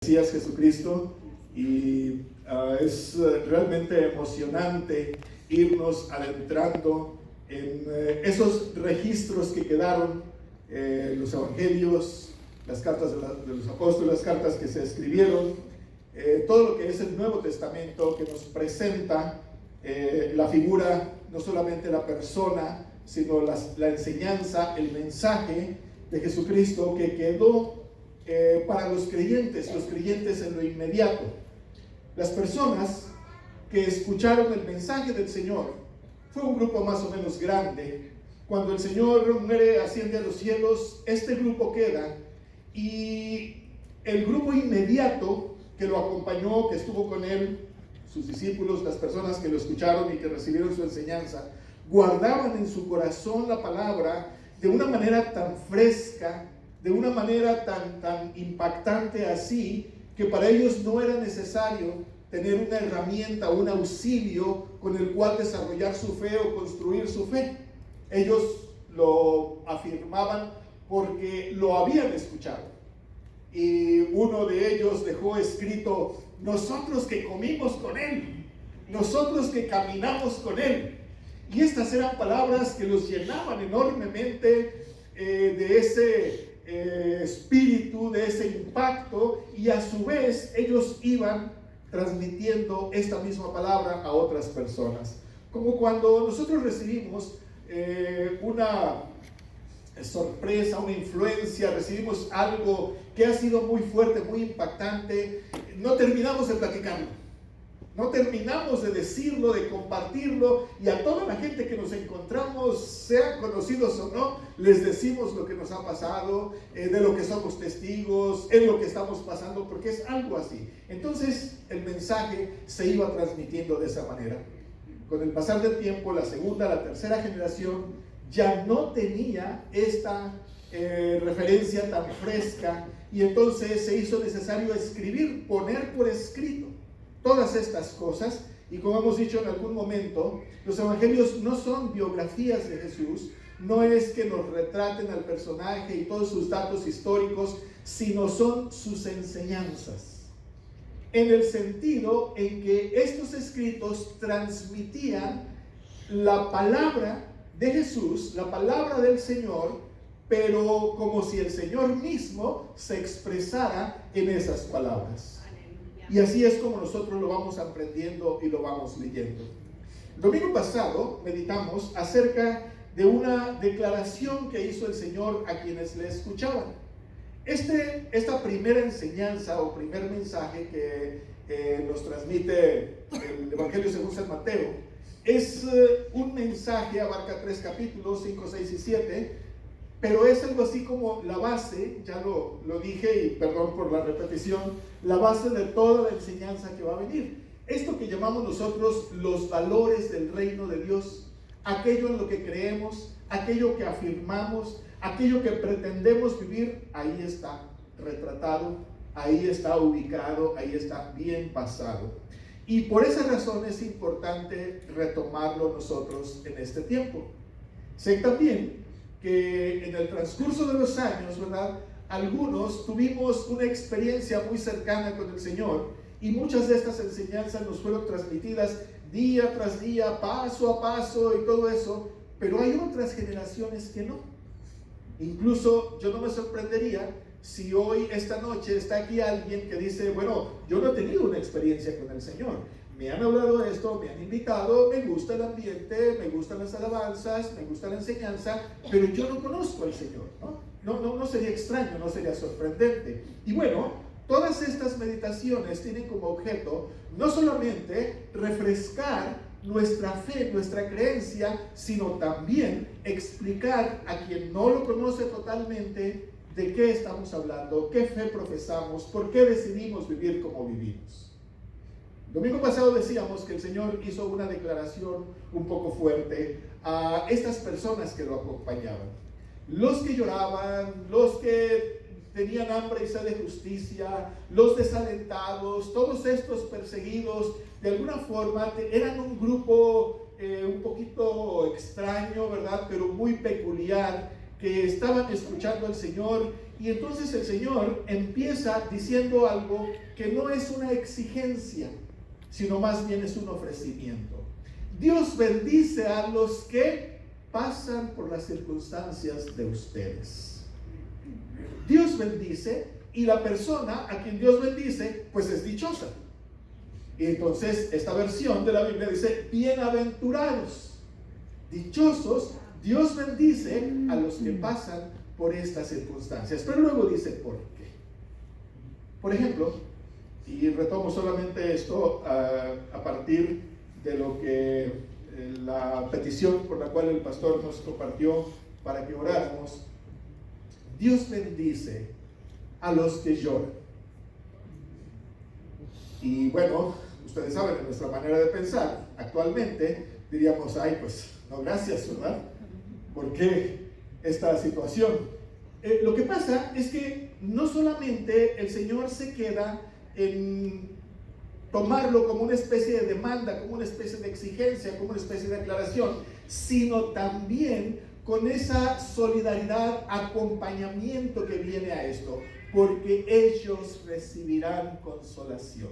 Mesías Jesucristo, y es realmente emocionante irnos adentrando en esos registros que quedaron, los evangelios, las cartas de los apóstoles, las cartas que se escribieron, todo lo que es el Nuevo Testamento, que nos presenta la figura, no solamente la persona, sino la enseñanza, el mensaje de Jesucristo que quedó para los creyentes en lo inmediato. Las personas que escucharon el mensaje del Señor, fue un grupo más o menos grande. Cuando el Señor muere, asciende a los cielos, este grupo queda, y el grupo inmediato que lo acompañó, que estuvo con él, sus discípulos, las personas que lo escucharon y que recibieron su enseñanza, guardaban en su corazón la palabra de una manera tan fresca, de una manera tan impactante así, que para ellos no era necesario tener una herramienta, un auxilio con el cual desarrollar su fe o construir su fe. Ellos lo afirmaban porque lo habían escuchado. Y uno de ellos dejó escrito: nosotros que comimos con él, nosotros que caminamos con él. Y estas eran palabras que los llenaban enormemente de ese espíritu, de ese impacto, y a su vez ellos iban transmitiendo esta misma palabra a otras personas. Como cuando nosotros recibimos una sorpresa, una influencia, recibimos algo que ha sido muy fuerte, muy impactante, no terminamos de platicarlo, no terminamos de decirlo, de compartirlo, y a toda la gente que nos encontramos, sean conocidos o no, les decimos lo que nos ha pasado, de lo que somos testigos, en lo que estamos pasando, porque es algo así. Entonces el mensaje se iba transmitiendo de esa manera. Con el pasar del tiempo, la segunda, la tercera generación ya no tenía esta referencia tan fresca, y entonces se hizo necesario escribir, poner por escrito todas estas cosas. Y como hemos dicho en algún momento, los evangelios no son biografías de Jesús, no es que nos retraten al personaje y todos sus datos históricos, sino son sus enseñanzas, en el sentido en que estos escritos transmitían la palabra de Jesús, la palabra del Señor, pero como si el Señor mismo se expresara en esas palabras. Y así es como nosotros lo vamos aprendiendo y lo vamos leyendo. El domingo pasado meditamos acerca de una declaración que hizo el Señor a quienes le escuchaban. Esta primera enseñanza o primer mensaje que nos transmite el Evangelio según San Mateo es un mensaje, abarca 3 capítulos, 5, 6 y 7, pero es algo así como la base, ya lo dije y perdón por la repetición, la base de toda la enseñanza que va a venir. Esto que llamamos nosotros los valores del reino de Dios, aquello en lo que creemos, aquello que afirmamos, aquello que pretendemos vivir, ahí está retratado, ahí está ubicado, ahí está bien pasado. Y por esa razón es importante retomarlo nosotros en este tiempo. Sé también que en el transcurso de los años, ¿verdad?, algunos tuvimos una experiencia muy cercana con el Señor, y muchas de estas enseñanzas nos fueron transmitidas día tras día, paso a paso y todo eso, pero hay otras generaciones que no. Incluso yo no me sorprendería si hoy, esta noche, está aquí alguien que dice: bueno, yo no he tenido una experiencia con el Señor, me han hablado de esto, me han invitado, me gusta el ambiente, me gustan las alabanzas, me gusta la enseñanza, pero yo no conozco al Señor, no sería extraño, no sería sorprendente. Y bueno, todas estas meditaciones tienen como objeto no solamente refrescar nuestra fe, nuestra creencia, sino también explicar a quien no lo conoce totalmente de qué estamos hablando, qué fe profesamos, por qué decidimos vivir como vivimos. El domingo pasado decíamos que el Señor hizo una declaración un poco fuerte a estas personas que lo acompañaban. Los que lloraban, los que tenían hambre y sed de justicia, los desalentados, todos estos perseguidos, de alguna forma eran un grupo un poquito extraño, ¿verdad?, pero muy peculiar, que estaban escuchando al Señor Y entonces el Señor empieza diciendo algo que no es una exigencia, sino más bien es un ofrecimiento. Dios bendice a los que pasan por las circunstancias de ustedes. Dios bendice, y la persona a quien Dios bendice, pues es dichosa. Y entonces esta versión de la Biblia dice, bienaventurados, dichosos, Dios bendice a los que pasan por estas circunstancias. Pero luego dice por qué. Por ejemplo, y retomo solamente esto a partir de lo que la petición por la cual el pastor nos compartió para que oráramos. Dios bendice a los que lloran. Y bueno, ustedes saben, en nuestra manera de pensar, actualmente diríamos, ay, pues, no, gracias, ¿verdad? ¿Por qué esta situación? Lo que pasa es que no solamente el Señor se queda en tomarlo como una especie de demanda, como una especie de exigencia, como una especie de aclaración, sino también con esa solidaridad, acompañamiento que viene a esto, porque ellos recibirán consolación.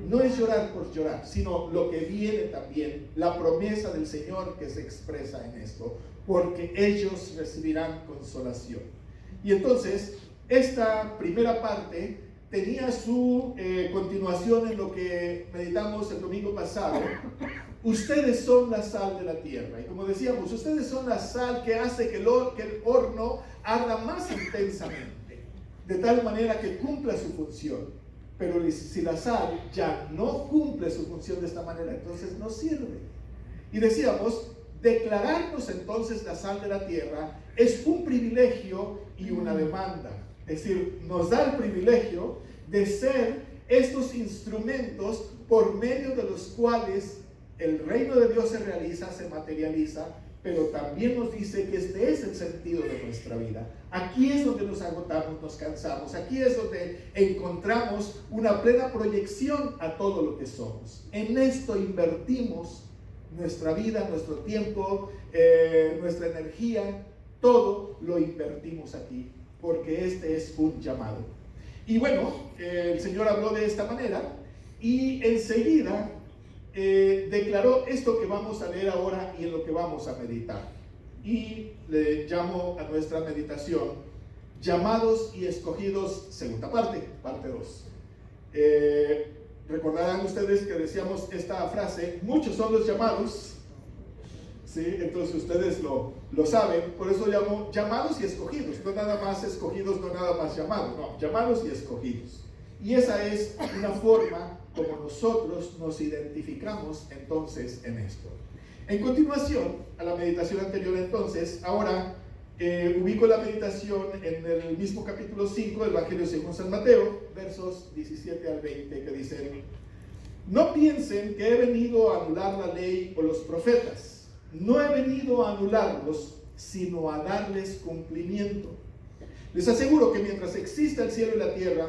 No es llorar por llorar, sino lo que viene también, la promesa del Señor que se expresa en esto, porque ellos recibirán consolación. Y entonces, esta primera parte tenía su continuación en lo que meditamos el domingo pasado. Ustedes son la sal de la tierra. Y como decíamos, ustedes son la sal que hace que el horno arda más intensamente, de tal manera que cumpla su función. Pero si la sal ya no cumple su función de esta manera, entonces no sirve. Y decíamos, declararnos entonces la sal de la tierra es un privilegio y una demanda. Es decir, nos da el privilegio de ser estos instrumentos por medio de los cuales el reino de Dios se realiza, se materializa, pero también nos dice que este es el sentido de nuestra vida. Aquí es donde nos agotamos, nos cansamos, aquí es donde encontramos una plena proyección a todo lo que somos. En esto invertimos nuestra vida, nuestro tiempo, nuestra energía, todo lo invertimos aquí, porque este es un llamado. Y bueno, el Señor habló de esta manera y enseguida declaró esto que vamos a leer ahora y en lo que vamos a meditar. Y le llamo a nuestra meditación llamados y escogidos, segunda parte, parte 2. Recordarán ustedes que decíamos esta frase, muchos son los llamados, ¿sí? Entonces ustedes lo saben, por eso llamo llamados y escogidos, no nada más escogidos, no nada más llamados, no, llamados y escogidos. Y esa es una forma como nosotros nos identificamos entonces en esto. En continuación a la meditación anterior entonces, ahora ubico la meditación en el mismo capítulo 5 del Evangelio según San Mateo, versos 17 al 20, que dicen: no piensen que he venido a anular la ley o los profetas. No he venido a anularlos, sino a darles cumplimiento. Les aseguro que mientras exista el cielo y la tierra,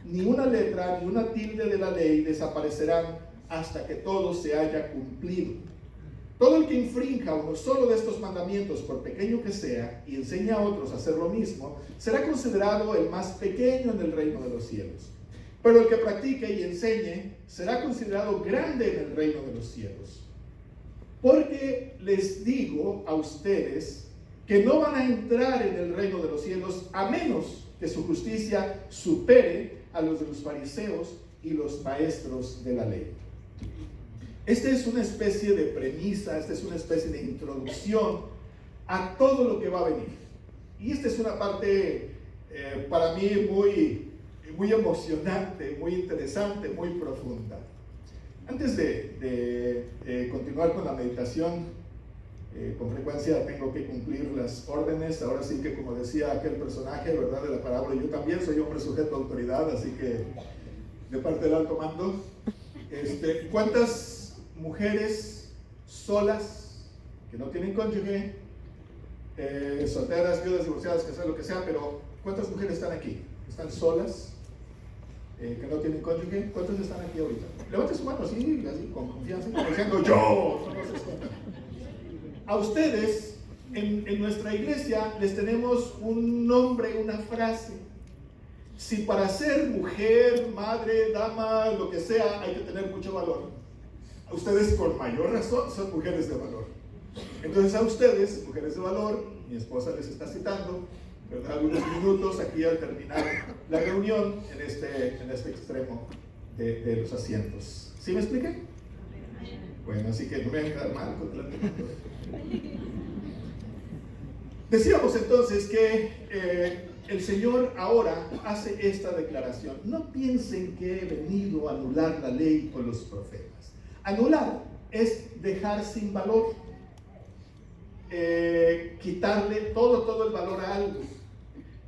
ni una letra ni una tilde de la ley desaparecerán hasta que todo se haya cumplido. Todo el que infrinja uno solo de estos mandamientos, por pequeño que sea, y enseñe a otros a hacer lo mismo, será considerado el más pequeño en el reino de los cielos. Pero el que practique y enseñe será considerado grande en el reino de los cielos. Porque les digo a ustedes que no van a entrar en el reino de los cielos a menos que su justicia supere a los de los fariseos y los maestros de la ley. Esta es una especie de premisa, esta es una especie de introducción a todo lo que va a venir. Y esta es una parte para mí muy emocionante, muy interesante, muy profunda. Antes de continuar con la meditación, con frecuencia tengo que cumplir las órdenes. Ahora sí que, como decía aquel personaje, ¿verdad?, de la parábola, yo también soy hombre sujeto a autoridad, así que de parte del alto mando. ¿Cuántas mujeres solas, que no tienen cónyuge, solteras, viudas, divorciadas, casadas, lo que sea, pero cuántas mujeres están aquí? ¿Están solas? Que no tienen cónyuge. ¿Cuántos están aquí ahorita? Levante su mano así con confianza, como diciendo yo. A ustedes en nuestra iglesia les tenemos un nombre, una frase. Si para ser mujer, madre, dama, lo que sea, hay que tener mucho valor, a ustedes con mayor razón son mujeres de valor. Entonces a ustedes, mujeres de valor, mi esposa les está citando, ¿verdad?, algunos minutos aquí al terminar la reunión en este extremo de los asientos. ¿Sí me expliqué? Bueno, así que no me voy a quedar mal con la Decíamos entonces que el Señor ahora hace esta declaración. No piensen que he venido a anular la ley o los profetas. Anular es dejar sin valor, quitarle todo el valor a algo.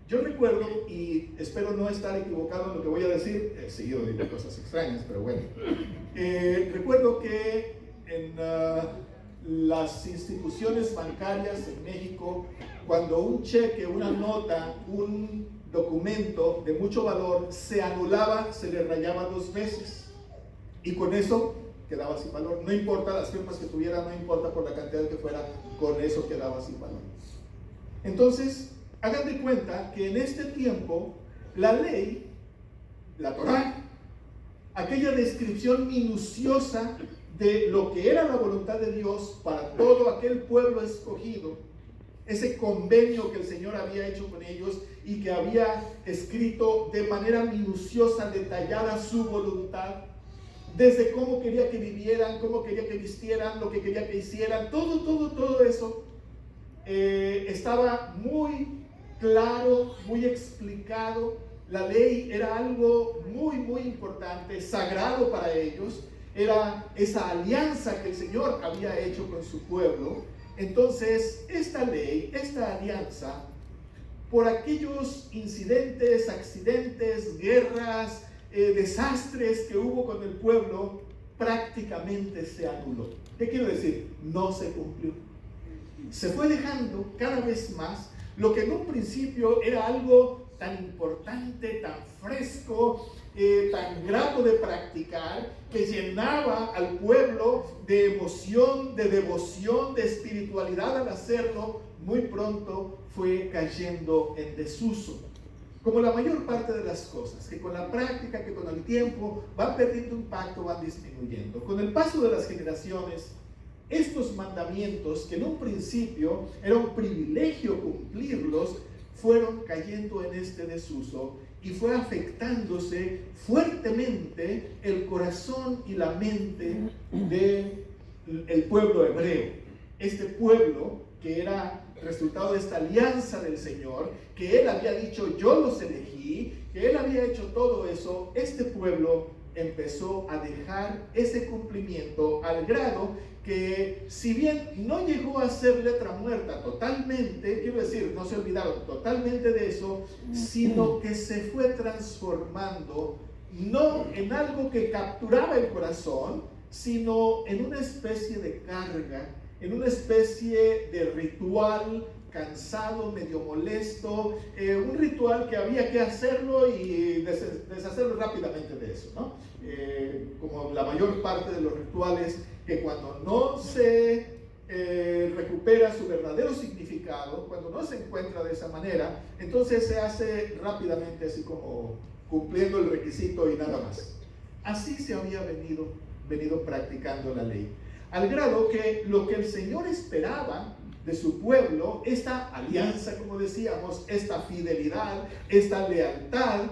Yo recuerdo, y espero no estar equivocado en lo que voy a decir, he seguido de cosas extrañas, pero bueno, recuerdo que en las instituciones bancarias en México, cuando un cheque, una nota, un documento de mucho valor se anulaba, se le rayaba 2 veces y con eso quedaba sin valor. No importa las firmas que tuviera, no importa por la cantidad que fuera, con eso quedaba sin valor. Entonces, hagan de cuenta que en este tiempo la ley, la Torá, aquella descripción minuciosa de lo que era la voluntad de Dios para todo aquel pueblo escogido, ese convenio que el Señor había hecho con ellos y que había escrito de manera minuciosa, detallada su voluntad, desde cómo quería que vivieran, cómo quería que vistieran, lo que quería que hicieran, todo eso estaba muy claro, muy explicado. La ley era algo muy importante, sagrado para ellos. Era esa alianza que el Señor había hecho con su pueblo. Entonces, esta ley, esta alianza, por aquellos incidentes, accidentes, guerras, desastres que hubo con el pueblo, prácticamente se anuló. ¿Qué quiero decir? No se cumplió. Se fue dejando cada vez más lo que en un principio era algo tan importante, tan fresco, tan grato de practicar, que llenaba al pueblo de emoción, de devoción, de espiritualidad al hacerlo. Muy pronto fue cayendo en desuso, como la mayor parte de las cosas, que con la práctica, que con el tiempo van perdiendo impacto, van disminuyendo. Con el paso de las generaciones, estos mandamientos, que en un principio era un privilegio cumplirlos, fueron cayendo en este desuso y fue afectándose fuertemente el corazón y la mente del pueblo hebreo. Este pueblo que era resultado de esta alianza del Señor, que Él había dicho, yo los elegí, que Él había hecho todo eso. Este pueblo empezó a dejar ese cumplimiento al grado que, si bien no llegó a ser letra muerta totalmente, quiero decir, no se olvidaron totalmente de eso, sino que se fue transformando no en algo que capturaba el corazón, sino en una especie de carga, en una especie de ritual cansado, medio molesto, un ritual que había que hacerlo y deshacerlo rápidamente de eso, ¿no? Como la mayor parte de los rituales, que cuando no se recupera su verdadero significado, cuando no se encuentra de esa manera, entonces se hace rápidamente, así como cumpliendo el requisito y nada más. Así se había venido practicando la ley, al grado que lo que el Señor esperaba de su pueblo, esta alianza, como decíamos, esta fidelidad, esta lealtad,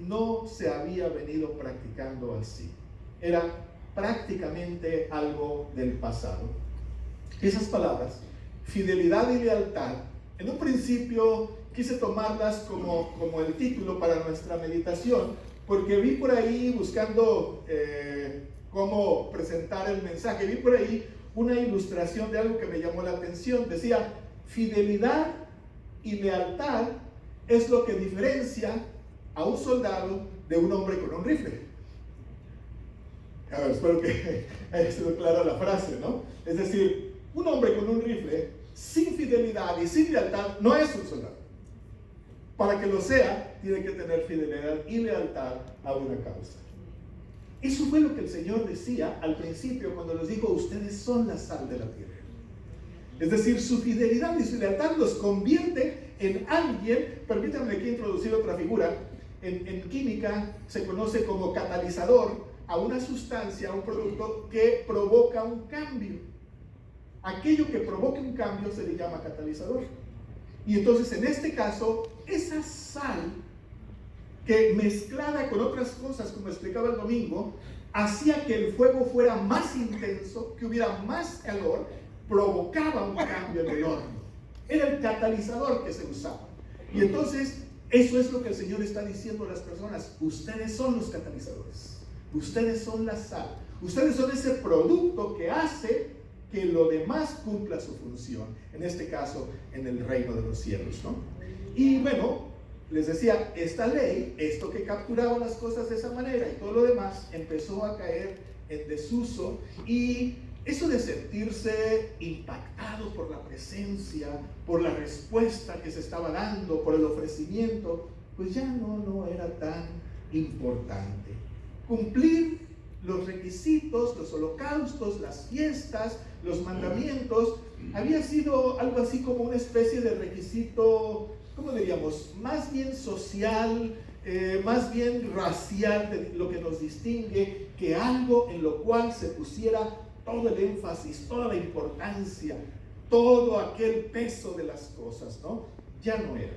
no se había venido practicando así. Era prácticamente algo del pasado. Esas palabras, fidelidad y lealtad, en un principio quise tomarlas como el título para nuestra meditación, porque vi por ahí, buscando cómo presentar el mensaje, vi por ahí una ilustración de algo que me llamó la atención. Decía, fidelidad y lealtad es lo que diferencia a un soldado de un hombre con un rifle. A ver, espero que haya sido clara la frase, ¿no? Es decir, un hombre con un rifle sin fidelidad y sin lealtad no es un soldado. Para que lo sea, tiene que tener fidelidad y lealtad a una causa. Eso fue lo que el Señor decía al principio cuando les dijo, ustedes son la sal de la tierra. Es decir, su fidelidad y su lealtad los convierte en alguien. Permítanme aquí introducir otra figura. En química se conoce como catalizador a una sustancia, a un producto que provoca un cambio. Aquello que provoca un cambio se le llama catalizador. Y entonces en este caso, esa sal que mezclada con otras cosas, como explicaba el domingo, hacía que el fuego fuera más intenso, que hubiera más calor, provocaba un cambio en el horno. Era el catalizador que se usaba. Y entonces, eso es lo que el Señor está diciendo a las personas. Ustedes son los catalizadores. Ustedes son la sal. Ustedes son ese producto que hace que lo demás cumpla su función. En este caso, en el reino de los cielos, ¿no? Y bueno, les decía, esta ley, esto que capturaba las cosas de esa manera y todo lo demás, empezó a caer en desuso. Y eso de sentirse impactado por la presencia, por la respuesta que se estaba dando, por el ofrecimiento, pues ya no era tan importante. Cumplir los requisitos, los holocaustos, las fiestas, los mandamientos, había sido algo así como una especie de requisito, ¿cómo diríamos? Más bien social, más bien racial, de lo que nos distingue, que algo en lo cual se pusiera todo el énfasis, toda la importancia, todo aquel peso de las cosas, ¿no? Ya no era.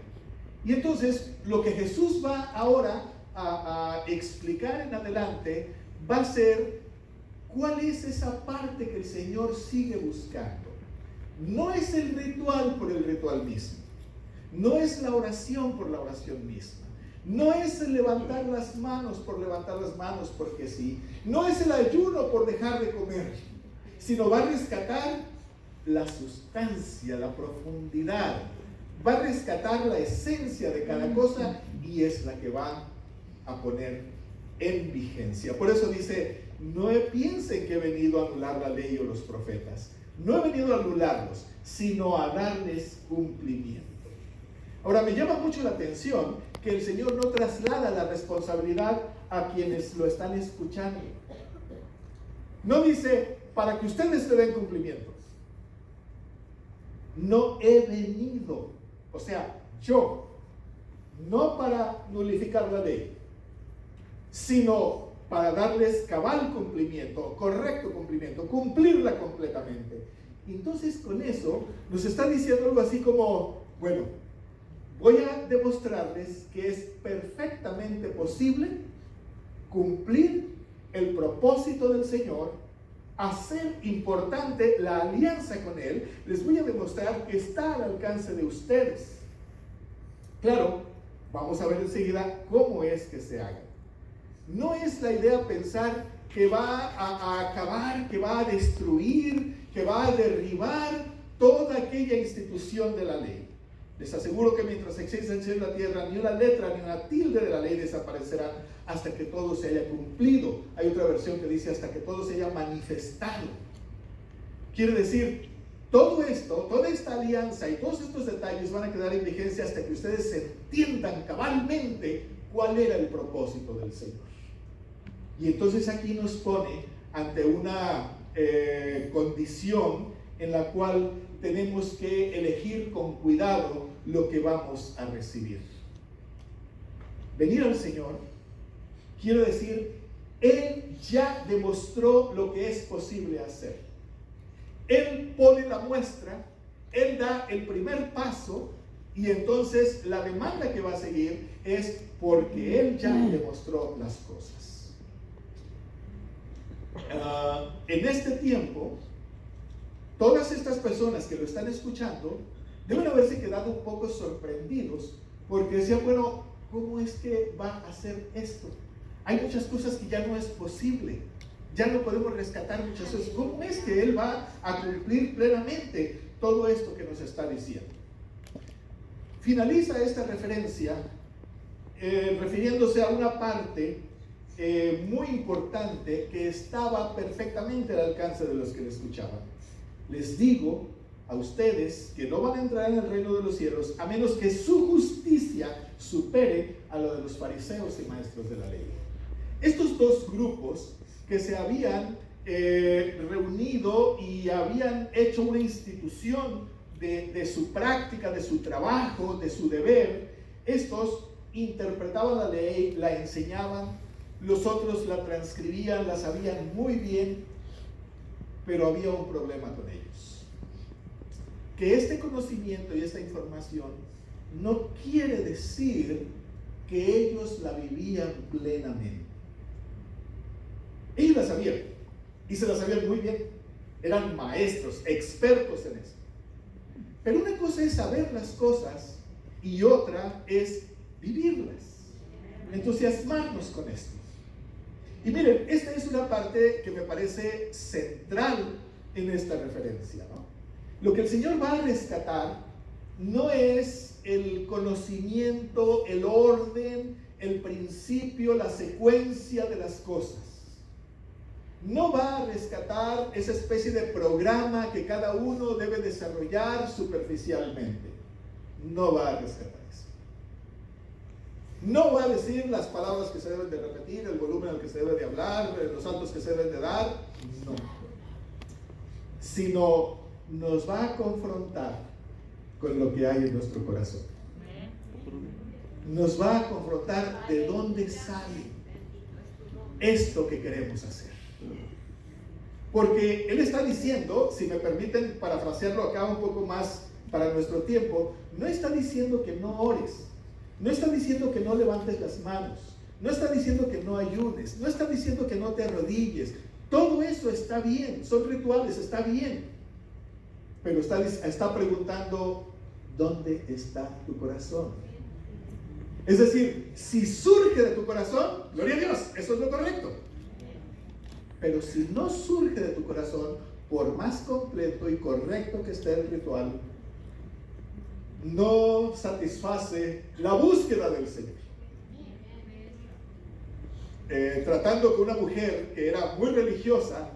Y entonces, lo que Jesús va ahora a explicar en adelante va a ser cuál es esa parte que el Señor sigue buscando. No es el ritual por el ritual mismo, no es la oración por la oración misma, no es el levantar las manos por levantar las manos porque sí, no es el ayuno por dejar de comer, sino va a rescatar la sustancia, la profundidad, va a rescatar la esencia de cada cosa y es la que va a poner en vigencia. Por eso dice, no piensen que he venido a anular la ley o los profetas. No he venido a anularlos, sino a darles cumplimiento. Ahora, me llama mucho la atención que el Señor no traslada la responsabilidad a quienes lo están escuchando. No dice, para que ustedes le den cumplimiento. No he venido, o sea, yo, no para nulificar la ley, sino para darles cabal cumplimiento, correcto cumplimiento, cumplirla completamente. Entonces con eso nos está diciendo algo así como, bueno, voy a demostrarles que es perfectamente posible cumplir el propósito del Señor, hacer importante la alianza con Él. Les voy a demostrar que está al alcance de ustedes. Claro, vamos a ver enseguida cómo es que se haga. No es la idea pensar que va a acabar, que va a destruir, que va a derribar toda aquella institución de la ley. Les aseguro que mientras exista el cielo y la tierra, ni una letra ni una tilde de la ley desaparecerá hasta que todo se haya cumplido. Hay otra versión que dice hasta que todo se haya manifestado. Quiere decir, todo esto, toda esta alianza y todos estos detalles van a quedar en vigencia hasta que ustedes entiendan cabalmente cuál era el propósito del Señor. Y entonces aquí nos pone ante una condición en la cual tenemos que elegir con cuidado lo que vamos a recibir. Venir al Señor, quiero decir, Él ya demostró lo que es posible hacer. Él pone la muestra, Él da el primer paso y entonces la demanda que va a seguir es porque Él ya demostró las cosas. En este tiempo, todas estas personas que lo están escuchando deben haberse quedado un poco sorprendidos porque decían, bueno, ¿cómo es que va a hacer esto? Hay muchas cosas que ya no es posible, ya no podemos rescatar muchas cosas. ¿Cómo es que Él va a cumplir plenamente todo esto que nos está diciendo? Finaliza esta referencia refiriéndose a una parte muy importante que estaba perfectamente al alcance de los que le escuchaban. Les digo a ustedes que no van a entrar en el reino de los cielos a menos que su justicia supere a lo de los fariseos y maestros de la ley. Estos dos grupos que se habían reunido y habían hecho una institución de su práctica, de su trabajo, de su deber. Estos interpretaban la ley, la enseñaban, los otros la transcribían, la sabían muy bien, pero había un problema con ellos. Que este conocimiento y esta información no quiere decir que ellos la vivían plenamente. Ellos la sabían, y se la sabían muy bien. Eran maestros, expertos en eso. Pero una cosa es saber las cosas y otra es vivirlas, entusiasmarnos con esto. Y miren, esta es una parte que me parece central en esta referencia, ¿no? Lo que el Señor va a rescatar no es el conocimiento, el orden, el principio, la secuencia de las cosas. No va a rescatar esa especie de programa que cada uno debe desarrollar superficialmente. No va a rescatar eso. No va a decir las palabras que se deben de repetir, el volumen al que se debe de hablar, los saltos que se deben de dar. No. Sino nos va a confrontar con lo que hay en nuestro corazón. Nos va a confrontar de dónde sale esto que queremos hacer. Porque Él está diciendo, si me permiten parafrasearlo acá un poco más para nuestro tiempo, no está diciendo que no ores, no está diciendo que no levantes las manos, no está diciendo que no ayunes, no está diciendo que no te arrodilles. Todo eso está bien, son rituales, está bien. Pero está preguntando, ¿dónde está tu corazón? Es decir, si surge de tu corazón, gloria a Dios, eso es lo correcto. Pero si no surge de tu corazón, por más completo y correcto que esté el ritual, no satisface la búsqueda del Señor. Tratando con una mujer que era muy religiosa,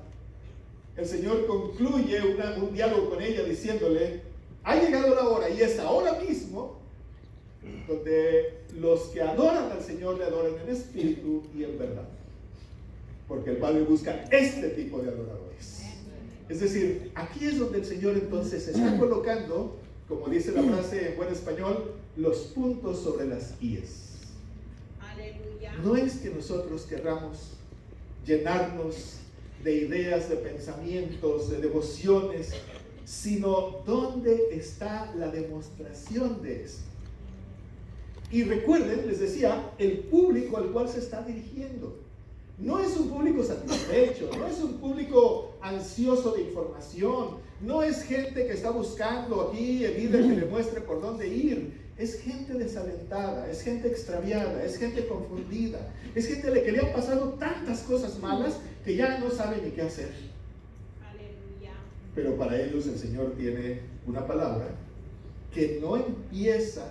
el Señor concluye un diálogo con ella diciéndole: ha llegado la hora, y es ahora mismo, donde los que adoran al Señor le adoran en espíritu y en verdad. Porque el Padre busca este tipo de adoradores. Es decir, aquí es donde el Señor entonces está colocando, como dice la frase en buen español, los puntos sobre las íes. Aleluya. No es que nosotros querramos llenarnos de ideas, de pensamientos, de devociones, sino dónde está la demostración de esto. Y recuerden, les decía, el público al cual se está dirigiendo. No es un público satisfecho, no es un público ansioso de información, no es gente que está buscando aquí el líder que le muestre por dónde ir. Es gente desalentada, es gente extraviada, es gente confundida, es gente a la que le han pasado tantas cosas malas que ya no sabe ni qué hacer. Aleluya. Pero para ellos el Señor tiene una palabra que no empieza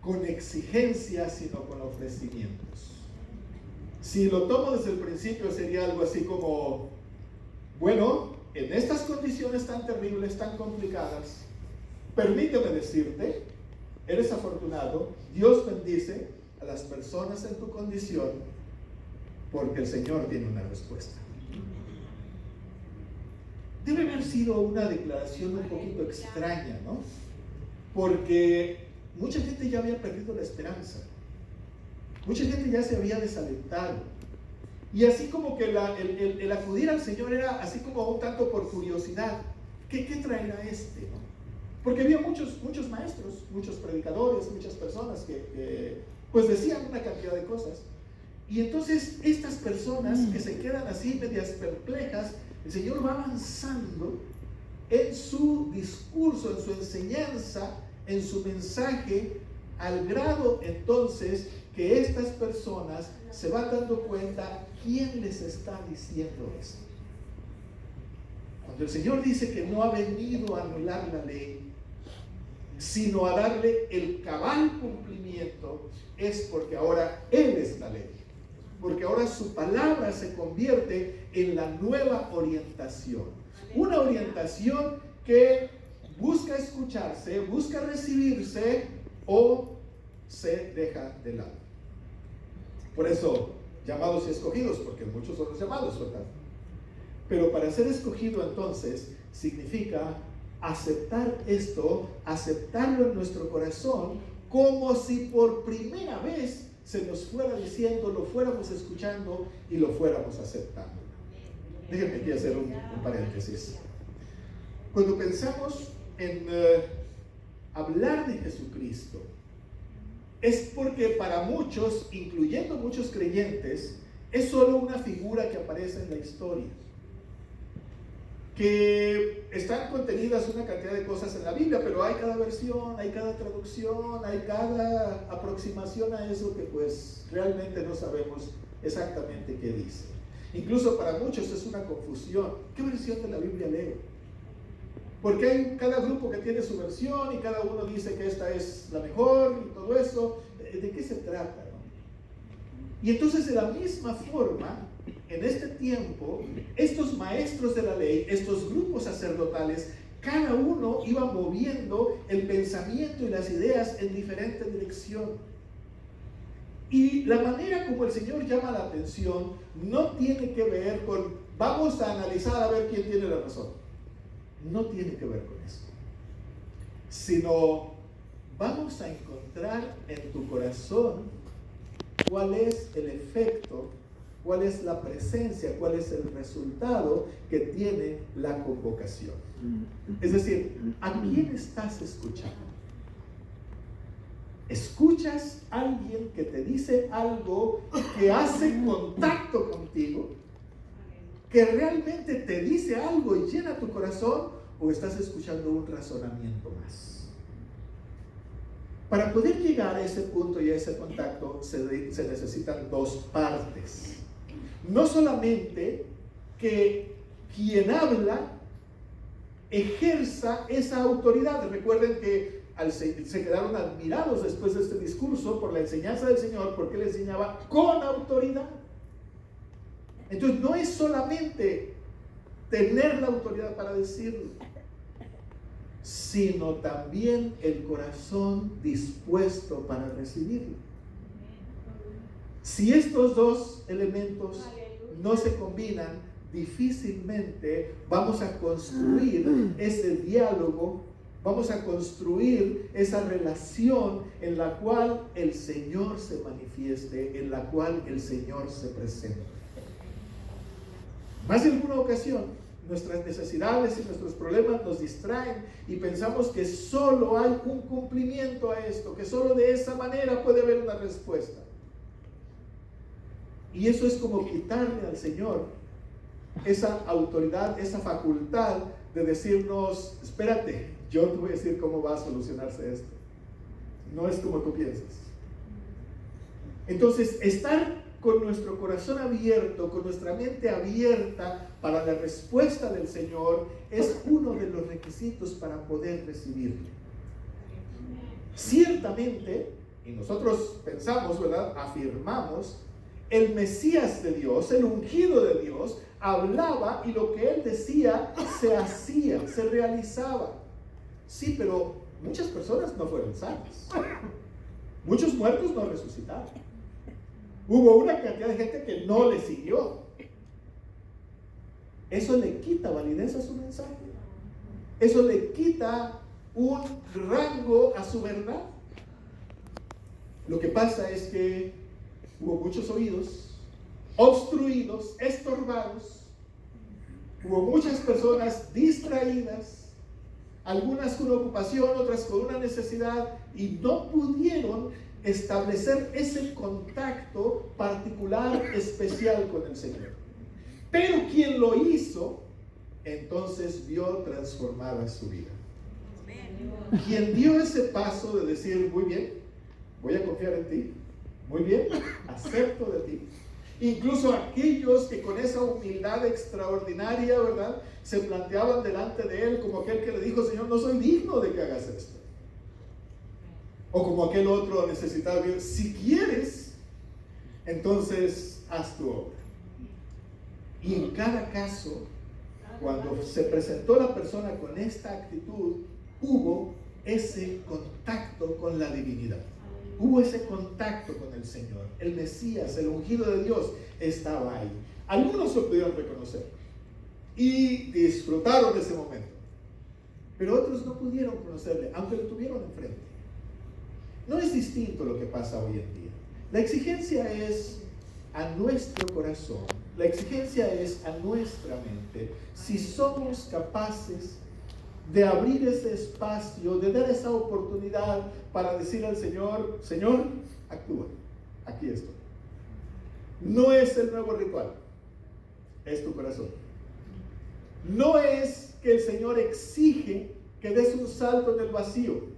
con exigencias, sino con ofrecimientos. Si lo tomo desde el principio, sería algo así como: bueno, en estas condiciones tan terribles, tan complicadas, permíteme decirte, eres afortunado, Dios bendice a las personas en tu condición, porque el Señor tiene una respuesta. Debe haber sido una declaración un poquito extraña, ¿no? Porque mucha gente ya había perdido la esperanza. Mucha gente ya se había desalentado. Y así como que el acudir al Señor era así como un tanto por curiosidad. ¿Qué traerá este? ¿No? Porque había muchos maestros, muchos predicadores, muchas personas que pues decían una cantidad de cosas. Y entonces estas personas que se quedan así medias perplejas, el Señor va avanzando en su discurso, en su enseñanza, en su mensaje, al grado entonces que estas personas se van dando cuenta quién les está diciendo esto. Cuando el Señor dice que no ha venido a anular la ley, sino a darle el cabal cumplimiento, es porque ahora Él es la ley. Porque ahora su palabra se convierte en la nueva orientación. Una orientación que busca escucharse, busca recibirse o se deja de lado. Por eso, llamados y escogidos, porque muchos son los llamados, ¿verdad? Pero para ser escogido entonces significa aceptar esto, aceptarlo en nuestro corazón, como si por primera vez se nos fuera diciendo, lo fuéramos escuchando y lo fuéramos aceptando. Déjenme aquí hacer un paréntesis. Cuando pensamos en hablar de Jesucristo, es porque para muchos, incluyendo muchos creyentes, es solo una figura que aparece en la historia. Que están contenidas una cantidad de cosas en la Biblia, pero hay cada versión, hay cada traducción, hay cada aproximación a eso que pues realmente no sabemos exactamente qué dice. Incluso para muchos es una confusión. ¿Qué versión de la Biblia leo? Porque hay cada grupo que tiene su versión y cada uno dice que esta es la mejor y todo eso. ¿De qué se trata, no? Y entonces de la misma forma, en este tiempo, estos maestros de la ley, estos grupos sacerdotales, cada uno iba moviendo el pensamiento y las ideas en diferente dirección. Y la manera como el Señor llama la atención no tiene que ver con vamos a analizar a ver quién tiene la razón. No tiene que ver con eso. Sino vamos a encontrar en tu corazón cuál es el efecto, cuál es la presencia, cuál es el resultado que tiene la convocación. Es decir, ¿a quién estás escuchando? ¿Escuchas a alguien que te dice algo que hace contacto contigo? ¿Que realmente te dice algo y llena tu corazón? ¿O estás escuchando un razonamiento más? Para poder llegar a ese punto y a ese contacto se necesitan dos partes. No solamente que quien habla ejerza esa autoridad. Recuerden que se quedaron admirados después de este discurso por la enseñanza del Señor, porque Él enseñaba con autoridad. Entonces no es solamente tener la autoridad para decirlo, sino también el corazón dispuesto para recibirlo. Si estos dos elementos no se combinan, difícilmente vamos a construir ese diálogo, vamos a construir esa relación en la cual el Señor se manifieste, en la cual el Señor se presente. Más de alguna ocasión, nuestras necesidades y nuestros problemas nos distraen y pensamos que solo hay un cumplimiento a esto, que solo de esa manera puede haber una respuesta. Y eso es como quitarle al Señor esa autoridad, esa facultad de decirnos, espérate, yo te voy a decir cómo va a solucionarse esto. No es como tú piensas. Entonces, estar con nuestro corazón abierto, con nuestra mente abierta para la respuesta del Señor es uno de los requisitos para poder recibirle. Ciertamente, y nosotros pensamos, ¿verdad? Afirmamos, el Mesías de Dios, el ungido de Dios, hablaba y lo que él decía se hacía, se realizaba. Sí, pero muchas personas no fueron salvas. Muchos muertos no resucitaron. Hubo una cantidad de gente que no le siguió. Eso le quita validez a su mensaje. Eso le quita un rango a su verdad. Lo que pasa es que hubo muchos oídos obstruidos, estorbados. Hubo muchas personas distraídas, algunas con ocupación, otras con una necesidad, y no pudieron establecer ese contacto particular, especial con el Señor. Pero quien lo hizo, entonces vio transformada su vida. Quien dio ese paso de decir, muy bien, voy a confiar en ti, muy bien, acepto de ti. Incluso aquellos que con esa humildad extraordinaria, ¿verdad?, se planteaban delante de él como aquel que le dijo, Señor, no soy digno de que hagas esto. O como aquel otro necesitado, si quieres, entonces haz tu obra. Y en cada caso, cuando se presentó la persona con esta actitud, hubo ese contacto con la divinidad. Hubo ese contacto con el Señor. El Mesías, el ungido de Dios, estaba ahí. Algunos lo pudieron reconocer. y disfrutaron de ese momento. Pero otros no pudieron conocerle, aunque lo tuvieron enfrente. No es distinto lo que pasa hoy en día. La exigencia es a nuestro corazón, la exigencia es a nuestra mente, si somos capaces de abrir ese espacio, de dar esa oportunidad para decir al Señor, Señor, actúa, aquí estoy. No es el nuevo ritual, es tu corazón. No es que el Señor exige que des un salto en el vacío.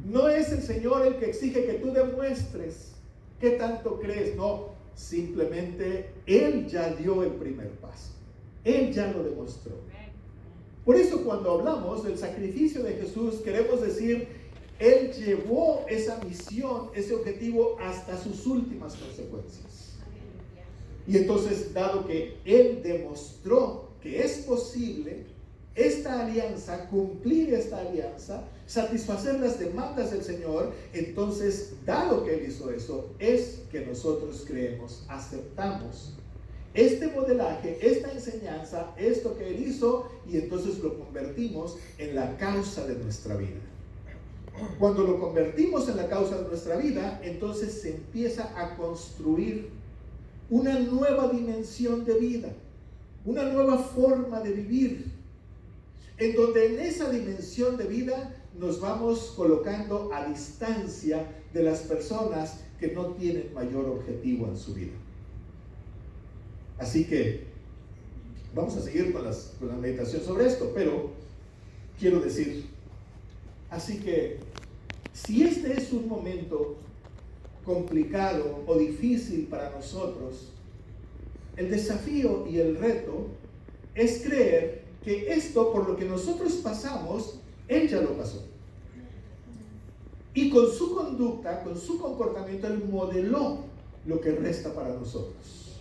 No es el Señor el que exige que tú demuestres qué tanto crees. No, simplemente Él ya dio el primer paso. Él ya lo demostró. Por eso cuando hablamos del sacrificio de Jesús, queremos decir, Él llevó esa misión, ese objetivo hasta sus últimas consecuencias. Y entonces, dado que Él demostró que es posible esta alianza, cumplir esta alianza, satisfacer las demandas del Señor, entonces, dado que Él hizo eso, es que nosotros creemos, aceptamos este modelaje, esta enseñanza, esto que Él hizo, y entonces lo convertimos en la causa de nuestra vida. Cuando lo convertimos en la causa de nuestra vida, entonces se empieza a construir una nueva dimensión de vida, una nueva forma de vivir, en donde en esa dimensión de vida nos vamos colocando a distancia de las personas que no tienen mayor objetivo en su vida. Así que vamos a seguir con la meditación sobre esto, pero quiero decir, así que si este es un momento complicado o difícil para nosotros, el desafío y el reto es creer que esto por lo que nosotros pasamos, Él ya lo pasó. Y con su conducta, con su comportamiento, Él modeló lo que resta para nosotros.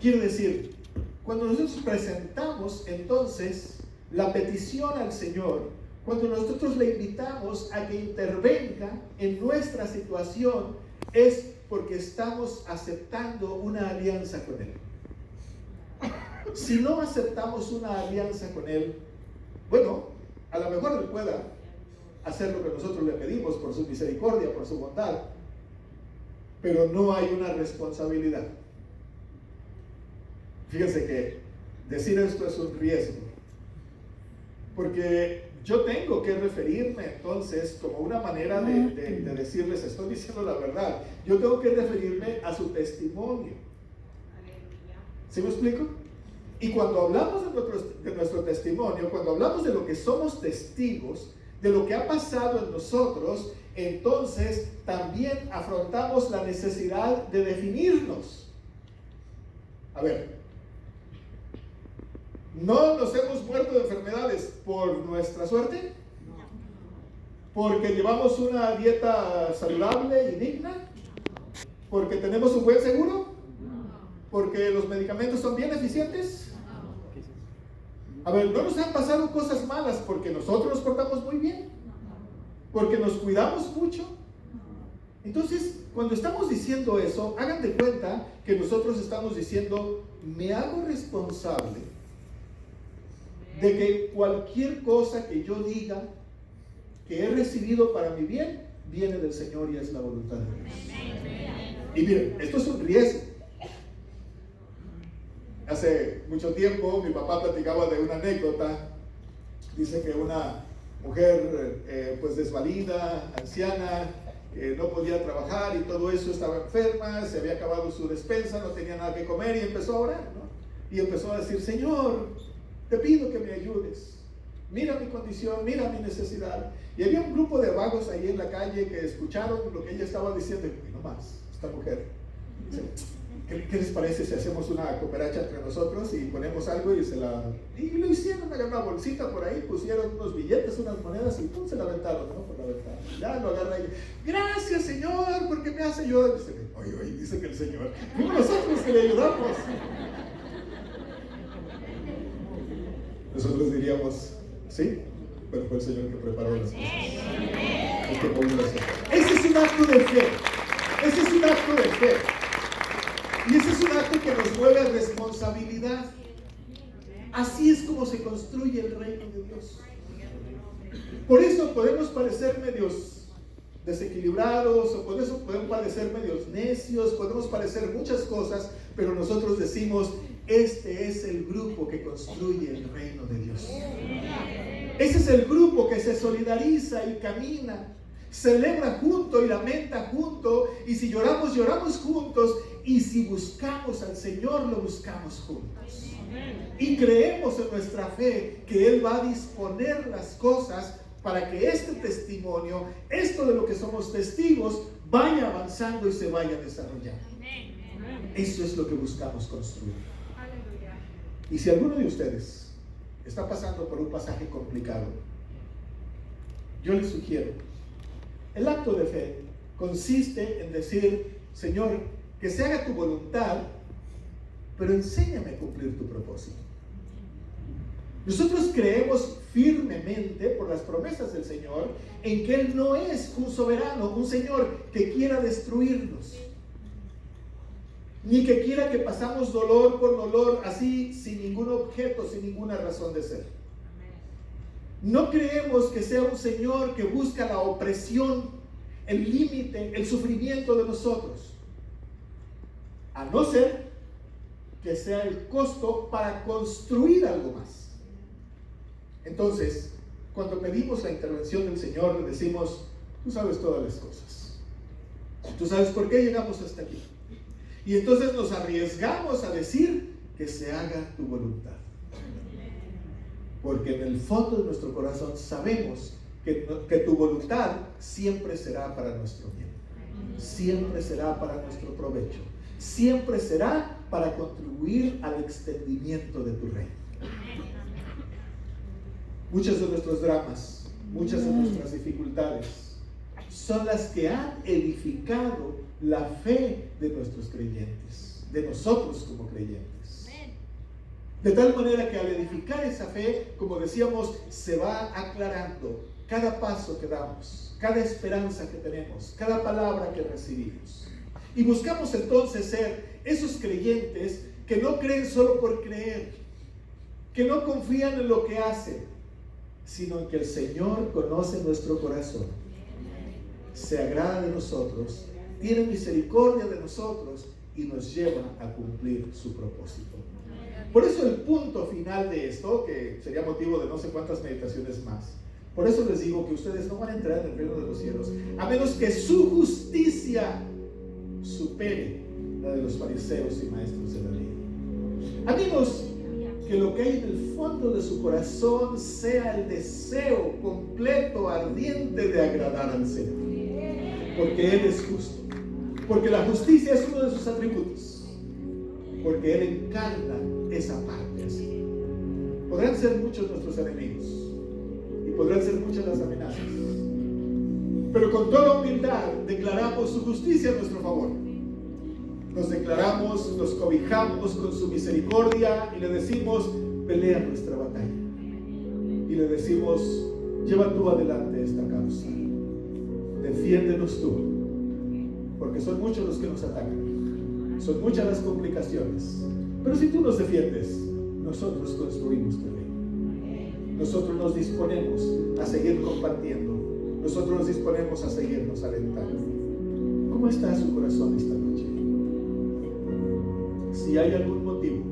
Quiero decir, cuando nosotros presentamos entonces la petición al Señor, cuando nosotros le invitamos a que intervenga en nuestra situación, es porque estamos aceptando una alianza con Él. Si no aceptamos una alianza con Él, bueno, a lo mejor Él pueda hacer lo que nosotros le pedimos por su misericordia, por su bondad, pero no hay una responsabilidad. Fíjense que decir esto es un riesgo, porque yo tengo que referirme entonces como una manera de decirles, estoy diciendo la verdad, yo tengo que referirme a su testimonio. ¿Sí me explico? Y cuando hablamos de nuestro testimonio, cuando hablamos de lo que somos testigos, de lo que ha pasado en nosotros, entonces también afrontamos la necesidad de definirnos. A ver, ¿no nos hemos muerto de enfermedades por nuestra suerte? ¿Porque llevamos una dieta saludable y digna? ¿Porque tenemos un buen seguro? ¿Porque los medicamentos son bien eficientes? A ver, ¿no nos han pasado cosas malas porque nosotros nos portamos muy bien? ¿Porque nos cuidamos mucho? Entonces, cuando estamos diciendo eso, hagan de cuenta que nosotros estamos diciendo, me hago responsable de que cualquier cosa que yo diga que he recibido para mi bien, viene del Señor y es la voluntad de Dios. Y miren, esto es un riesgo. Hace mucho tiempo mi papá platicaba de una anécdota. Dice que una mujer pues desvalida, anciana, no podía trabajar y todo eso, estaba enferma, se había acabado su despensa, no tenía nada que comer y empezó a orar, ¿no? Y empezó a decir, Señor, te pido que me ayudes, mira mi condición, mira mi necesidad. Y había un grupo de vagos ahí en la calle que escucharon lo que ella estaba diciendo, y no más, esta mujer, ¿qué les parece si hacemos una cooperacha entre nosotros y ponemos algo y lo hicieron, agarraron una bolsita por ahí, pusieron unos billetes, unas monedas y ¡pum! Se la aventaron, ¿no? Por la ventana. Ya lo agarra ella. Gracias, Señor, porque me hace ayudar. Dice, oye, dice que el Señor, fuimos nosotros que le ayudamos. Nosotros diríamos, sí, pero fue el Señor que preparó las cosas. Ese es un acto de fe. Ese es un acto de fe. Y ese es un acto que nos mueve a responsabilidad. Así es como se construye el reino de Dios. Por eso podemos parecer medios desequilibrados, o por eso podemos parecer medios necios, podemos parecer muchas cosas, pero nosotros decimos, este es el grupo que construye el reino de Dios. Ese es el grupo que se solidariza y camina, celebra junto y lamenta junto, y si lloramos, lloramos juntos, y si buscamos al Señor, lo buscamos juntos. Y creemos en nuestra fe que Él va a disponer las cosas para que este testimonio, esto de lo que somos testigos, vaya avanzando y se vaya desarrollando. Eso es lo que buscamos construir. Y si alguno de ustedes está pasando por un pasaje complicado, yo les sugiero, el acto de fe consiste en decir, Señor, que se haga tu voluntad, pero enséñame a cumplir tu propósito. Nosotros creemos firmemente, por las promesas del Señor, en que Él no es un soberano, un Señor que quiera destruirnos, ni que quiera que pasamos dolor por dolor, así, sin ningún objeto, sin ninguna razón de ser. No creemos que sea un Señor que busca la opresión, el límite, el sufrimiento de nosotros, a no ser que sea el costo para construir algo más. Entonces, cuando pedimos la intervención del Señor, le decimos, tú sabes todas las cosas, tú sabes por qué llegamos hasta aquí. Y entonces nos arriesgamos a decir que se haga tu voluntad. Porque en el fondo de nuestro corazón sabemos que tu voluntad siempre será para nuestro bien. Siempre será para nuestro provecho. Siempre será para contribuir al extendimiento de tu reino. Muchos de nuestros dramas, muchas de nuestras dificultades son las que han edificado la fe de nuestros creyentes, de nosotros como creyentes. De tal manera que al edificar esa fe, como decíamos, se va aclarando cada paso que damos, cada esperanza que tenemos, cada palabra que recibimos. Y buscamos entonces ser esos creyentes que no creen solo por creer, que no confían en lo que hacen, sino en que el Señor conoce nuestro corazón, se agrada de nosotros, tiene misericordia de nosotros y nos lleva a cumplir su propósito. Por eso el punto final de esto, que sería motivo de no sé cuántas meditaciones más, por eso les digo que ustedes no van a entrar en el reino de los cielos a menos que su justicia supere la de los fariseos y maestros de la ley. Amigos, que lo que hay en el fondo de su corazón sea el deseo completo, ardiente de agradar al Señor, porque Él es justo, porque la justicia es uno de sus atributos, porque Él encarna esa parte así. Podrán ser muchos nuestros enemigos y podrán ser muchas las amenazas, pero con toda humildad declaramos su justicia a nuestro favor. Nos declaramos, nos cobijamos con su misericordia y le decimos, pelea nuestra batalla. Y le decimos, lleva tú adelante esta causa. Defiéndenos tú. Porque son muchos los que nos atacan. Son muchas las complicaciones. Pero si tú nos defiendes, nosotros construimos tu reino. Nosotros nos disponemos a seguir compartiendo. Nosotros nos disponemos a seguirnos alentando. ¿Cómo está su corazón esta noche? Si hay algún motivo